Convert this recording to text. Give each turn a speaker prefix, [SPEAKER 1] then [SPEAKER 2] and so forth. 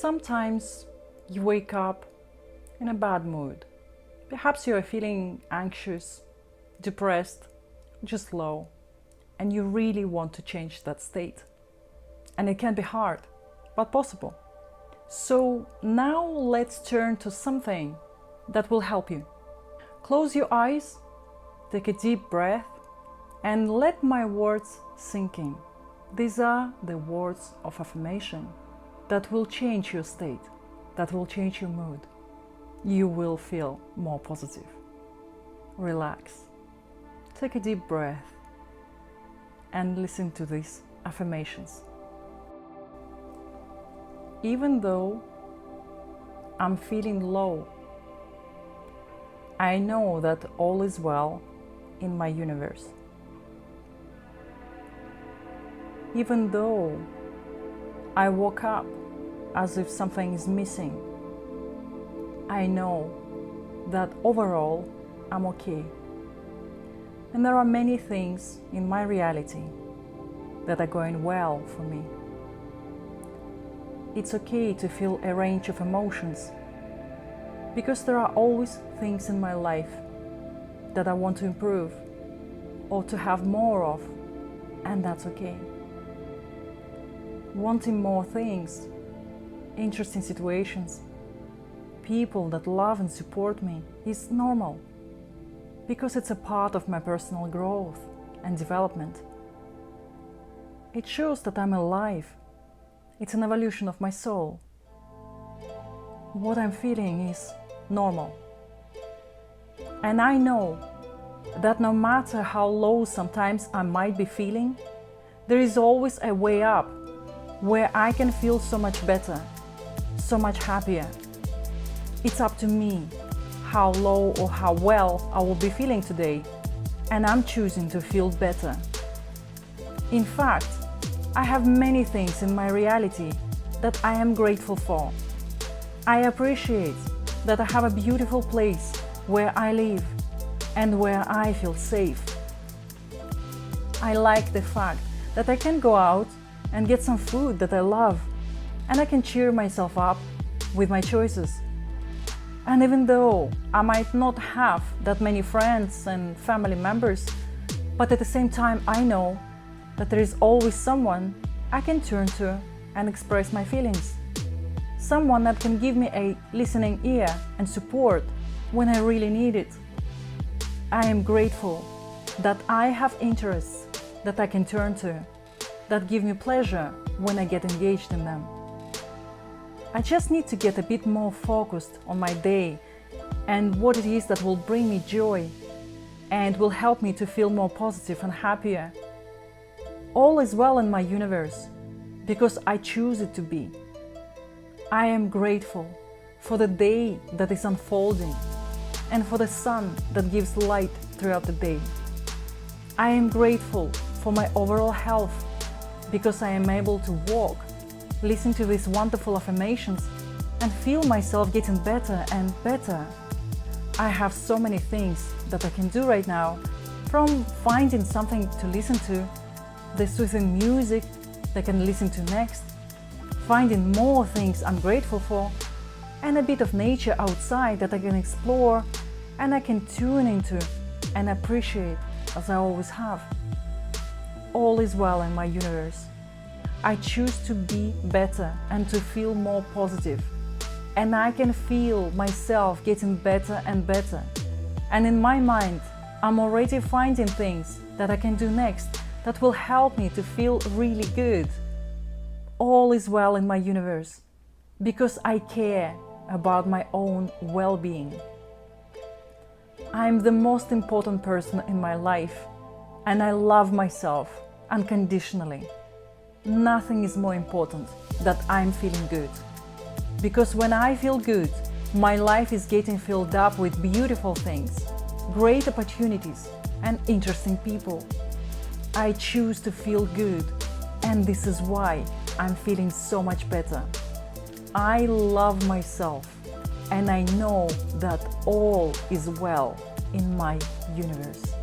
[SPEAKER 1] Sometimes you wake up in a bad mood. Perhaps you are feeling anxious, depressed, just low, and you really want to change that state. And it can be hard, but possible. So now let's turn to something that will help you. Close your eyes, take a deep breath, and let my words sink in. These are the words of affirmation that will change your state, that will change your mood. You will feel more positive. Relax. Take a deep breath and listen to these affirmations. Even though I'm feeling low, I know that all is well in my universe. Even though I woke up as if something is missing, I know that overall I'm okay. And there are many things in my reality that are going well for me. It's okay to feel a range of emotions, because there are always things in my life that I want to improve or to have more of, and that's okay. Wanting more things, interesting situations, people that love and support me is normal, because it's a part of my personal growth and development. It shows that I'm alive. It's an evolution of my soul. What I'm feeling is normal. And I know that no matter how low sometimes I might be feeling, there is always a way up where I can feel so much better, so much happier. It's up to me how low or how well I will be feeling today, and I'm choosing to feel better. In fact, I have many things in my reality that I am grateful for. I appreciate that I have a beautiful place where I live and where I feel safe. I like the fact that I can go out and get some food that I love, and I can cheer myself up with my choices. And even though I might not have that many friends and family members, but at the same time I know that there is always someone I can turn to and express my feelings. Someone that can give me a listening ear and support when I really need it. I am grateful that I have interests that I can turn to, that give me pleasure when I get engaged in them. I just need to get a bit more focused on my day and what it is that will bring me joy and will help me to feel more positive and happier. All is well in my universe because I choose it to be. I am grateful for the day that is unfolding and for the sun that gives light throughout the day. I am grateful for my overall health because I am able to walk, listen to these wonderful affirmations, and feel myself getting better and better. I have so many things that I can do right now, from finding something to listen to, the soothing music that I can listen to next, finding more things I'm grateful for, and a bit of nature outside that I can explore and I can tune into and appreciate as I always have. All is well in my universe. I choose to be better and to feel more positive. And I can feel myself getting better and better. And in my mind, I'm already finding things that I can do next that will help me to feel really good. All is well in my universe because I care about my own well-being. I'm the most important person in my life, and I love myself unconditionally. Nothing is more important than I'm feeling good. Because when I feel good, my life is getting filled up with beautiful things, great opportunities, and interesting people. I choose to feel good, and this is why I'm feeling so much better. I love myself, and I know that all is well in my universe.